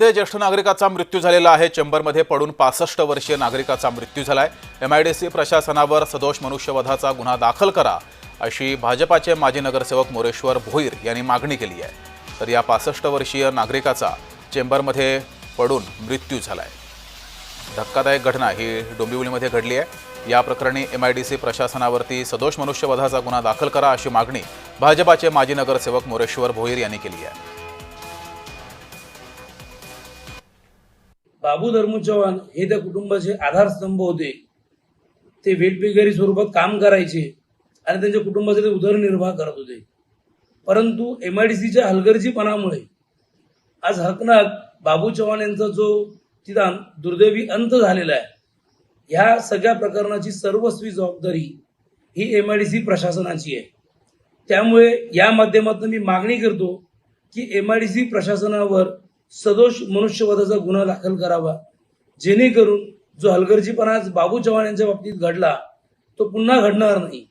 ते ज्येष्ठ नागरिकाचा मृत्यू झालेला आहे। चेंबरमध्ये पडून 65 वर्षीय नागरिकाचा मृत्यू झालाय। एमआयडीसी प्रशासनावर सदोष मनुष्यवधाचा गुन्हा दाखल करा अशी भाजपाचे माजी नगरसेवक मोरेश्वर भोईर यांनी मागणी केली आहे। तर या 65 वर्षीय नागरिकाचा चेंबरमध्ये पडून मृत्यू झालाय। धक्कादायक घटना ही डोंबिवलीमध्ये घडली आहे। या प्रकरणी एमआयडीसी प्रशासनावरती सदोष मनुष्यवधाचा गुन्हा दाखल करा अशी मागणी भाजपाचे माजी नगरसेवक मोरेश्वर भोईर यांनी केली आहे। बाबू धर्मू चव्हाण हे त्या कुटुंबाचे आधारस्तंभ होते। ते वेठबिगारी स्वरूपात काम करायचे आणि त्यांच्या कुटुंबाचा ते उदरनिर्वाह करत होते। परंतु एमआयडीसीच्या हलगर्जीपणामुळे आज हकनाक बाबू चव्हाण यांचा जो तिथं दुर्दैवी अंत झालेला आहे, ह्या सगळ्या प्रकरणाची सर्वस्वी जबाबदारी ही एमआयडीसी प्रशासनाची आहे। त्यामुळे या माध्यमातून मी मागणी करतो की एमआयडीसी प्रशासनावर सदोष मनुष्यवधाचा गुन्हा दाखल करावा, जेणेकरून जो हलगर्जीपणा आज बाबू चव्हाण यांच्या बाबतीत घडला तो पुन्हा घडणार नाही।